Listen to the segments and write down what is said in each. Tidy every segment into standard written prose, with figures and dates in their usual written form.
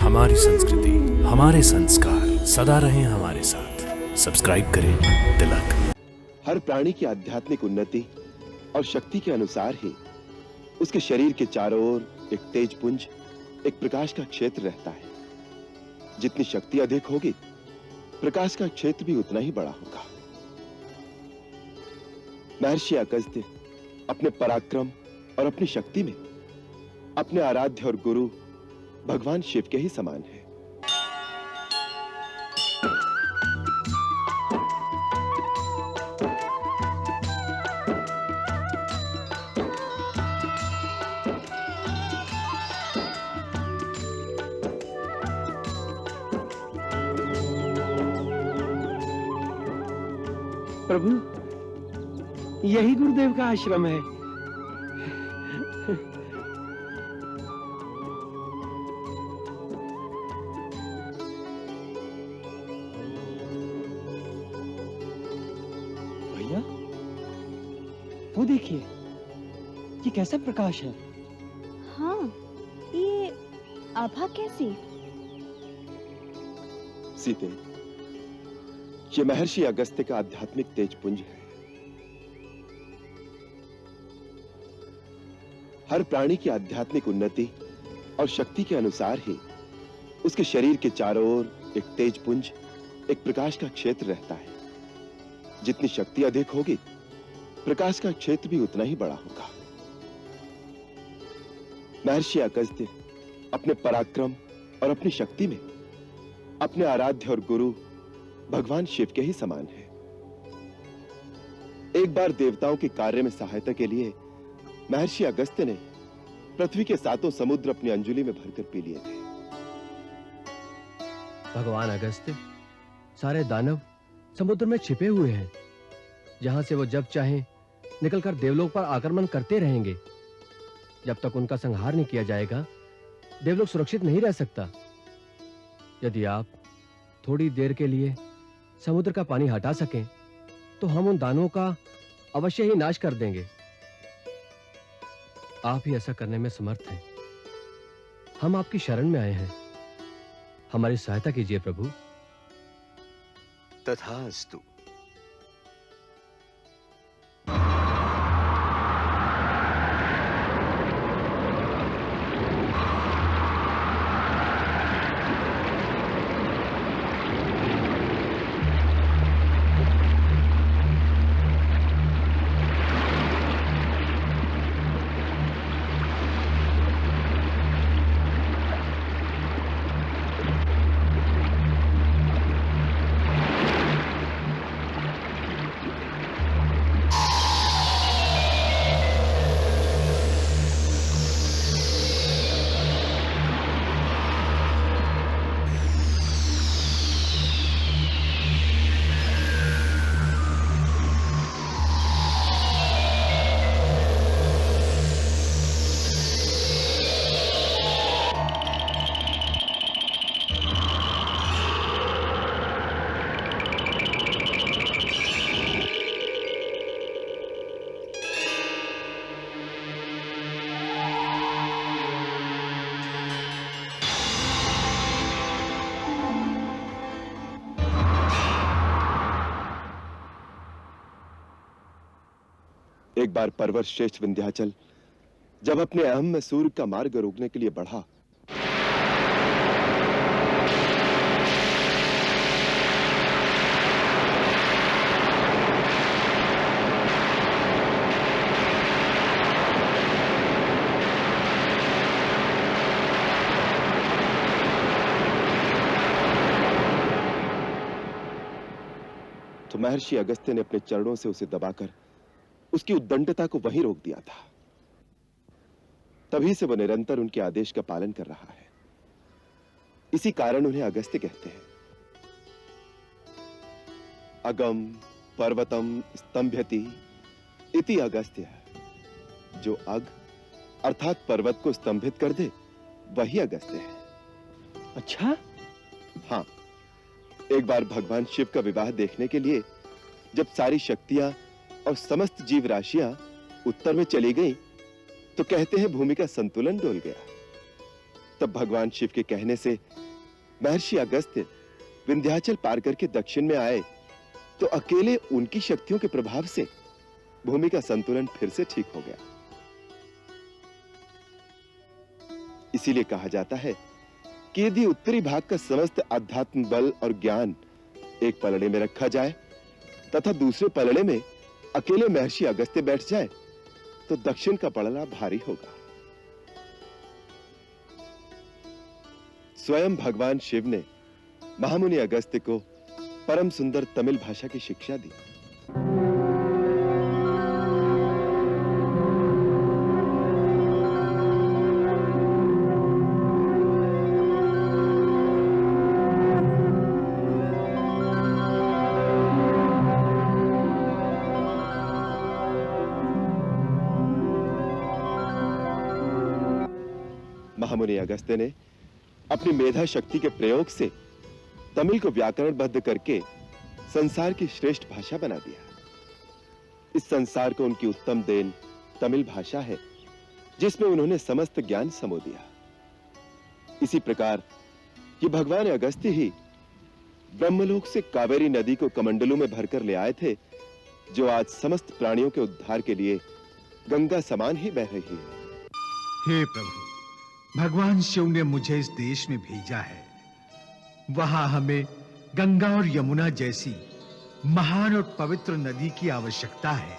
हमारी संस्कृति, हमारे संस्कार सदा रहें हमारे साथ। सब्सक्राइब करें तिलक। हर प्राणी की आध्यात्मिक उन्नति और शक्ति के अनुसार ही उसके शरीर के चारों ओर एक तेज पुंज, एक प्रकाश का क्षेत्र रहता है। जितनी शक्ति अधिक होगी, प्रकाश का क्षेत्र भी उतना ही बड़ा होगा। महर्षि अगस्त्य अपने पराक्रम और अपनी शक्ति में अपने आराध्य और गुरु भगवान शिव के ही समान है। प्रभु, यही गुरुदेव का आश्रम है। भैया, वो देखिए, ये कैसा प्रकाश है। हाँ, ये आभा कैसी? सीते, ये महर्षि अगस्त्य का आध्यात्मिक तेज पुंज है। हर प्राणी की आध्यात्मिक उन्नति और शक्ति के अनुसार ही उसके शरीर के चारों ओर एक तेज पुंज, एक प्रकाश का क्षेत्र रहता है। जितनी शक्ति अधिक होगी, प्रकाश का क्षेत्र भी उतना ही बड़ा होगा। महर्षि अगस्त्य अपने पराक्रम और अपनी शक्ति में अपने आराध्य और गुरु भगवान शिव के ही समान है। एक बार देवताओं के कार्य में सहायता के लिए महर्षि अगस्त्य ने पृथ्वी के 7 समुद्र अपनी अंजुलि में भरकर पी लिए थे। भगवान अगस्त्य सारे दानव समुद्र में छिपे हुए हैं, जहां से वो जब चाहें निकलकर देवलोक पर आक्रमण करते रहेंगे। जब तक उनका संहार नहीं किया जाएगा, देवलोक सुरक्षित नहीं रह सकता। यदि आप थोड़ी देर के लिए समुद्र का पानी हटा सकें, तो हम उन दानवों का अवश्य ही नाश कर देंगे। आप ही ऐसा करने में समर्थ हैं। हम आपकी शरण में आए हैं, हमारी सहायता कीजिए प्रभु। तथास्तु। एक बार पर्वत श्रेष्ठ विंध्याचल जब अपने अहम में सूर्य का मार्ग रोकने के लिए बढ़ा, तो महर्षि अगस्त्य ने अपने चरणों से उसे दबाकर उसकी उद्दंडता को वहीं रोक दिया था। तभी से वो निरंतर उनके आदेश का पालन कर रहा है। इसी कारण उन्हें अगस्त्य कहते हैं। अगम पर्वतम स्तंभयति इति अगस्त्य। जो अग अर्थात पर्वत को स्तंभित कर दे, वही अगस्त्य है। अच्छा? हाँ, एक बार भगवान शिव का विवाह देखने के लिए जब सारी शक्तियां और समस्त जीव राशियां उत्तर में चली गईं, तो कहते हैं भूमि का संतुलन डोल गया। तब भगवान शिव के कहने से महर्षि अगस्त्य विंध्याचल पार करके दक्षिण में आए तो अकेले उनकी शक्तियों के प्रभाव से भूमि का संतुलन फिर से ठीक हो गया। इसीलिए कहा जाता है कि यदि उत्तरी भाग का समस्त आध्यात्म बल और ज्ञान एक पलड़े में रखा जाए तथा दूसरे पलड़े में अकेले महर्षि अगस्त्य बैठ जाए तो दक्षिण का पलड़ा भारी होगा। स्वयं भगवान शिव ने महामुनि अगस्त्य को परम सुंदर तमिल भाषा की शिक्षा दी। महामुनि अगस्त्य ने अपनी मेधा शक्ति के प्रयोग से तमिल को व्याकरणबद्ध करके संसार की श्रेष्ठ भाषा बना दिया। इस संसार को उनकी उत्तम देन तमिल भाषा है जिसमें उन्होंने समस्त ज्ञान समो दिया। इसी प्रकार ये भगवान अगस्त्य ही ब्रह्मलोक से कावेरी नदी को कमंडलू में भरकर ले आए थे, जो आज समस्त प्राणियों के उद्धार के लिए गंगा समान ही बह रही है। हे प्रभु, भगवान शिव ने मुझे इस देश में भेजा है। वहां हमें गंगा और यमुना जैसी महान और पवित्र नदी की आवश्यकता है।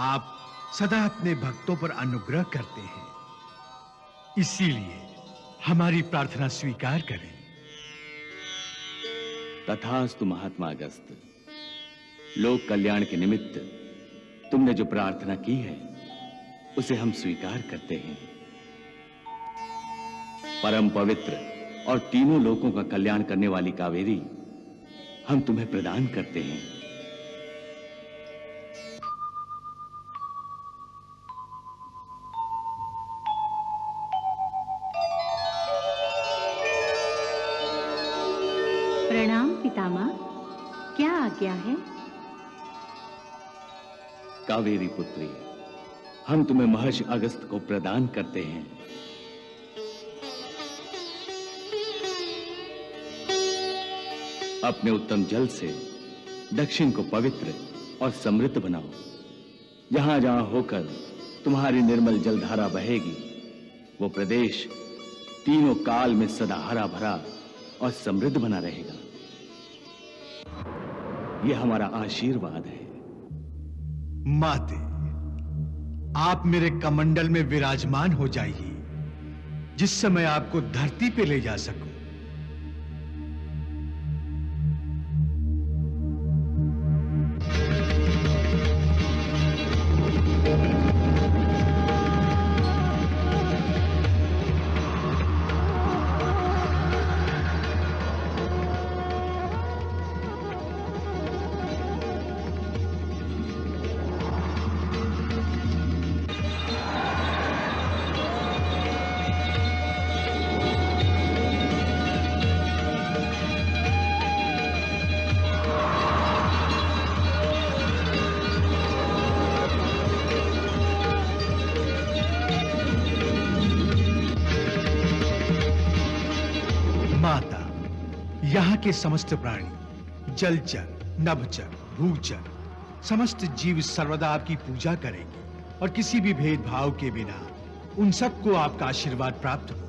आप सदा अपने भक्तों पर अनुग्रह करते हैं, इसीलिए हमारी प्रार्थना स्वीकार करें। तथास्तु महात्मा अगस्त। लोक कल्याण के निमित्त तुमने जो प्रार्थना की है उसे हम स्वीकार करते हैं। परम पवित्र और तीनों लोकों का कल्याण करने वाली कावेरी हम तुम्हें प्रदान करते हैं। प्रणाम पितामह, क्या आज्ञा है? कावेरी पुत्री, हम तुम्हें महर्षि अगस्त को प्रदान करते हैं। अपने उत्तम जल से दक्षिण को पवित्र और समृद्ध बनाओ। जहां जहां होकर तुम्हारी निर्मल जलधारा बहेगी वो प्रदेश तीनों काल में सदा हरा भरा और समृद्ध बना रहेगा। यह हमारा आशीर्वाद है। माते, आप मेरे कमंडल में विराजमान हो जाइए, जिस समय आपको धरती पे ले जा सकूं। माता, यहाँ के समस्त प्राणी, जलचर, नभचर, भूचर, समस्त जीव सर्वदा आपकी पूजा करेंगे और किसी भी भेदभाव के बिना उन सबको आपका आशीर्वाद प्राप्त हो।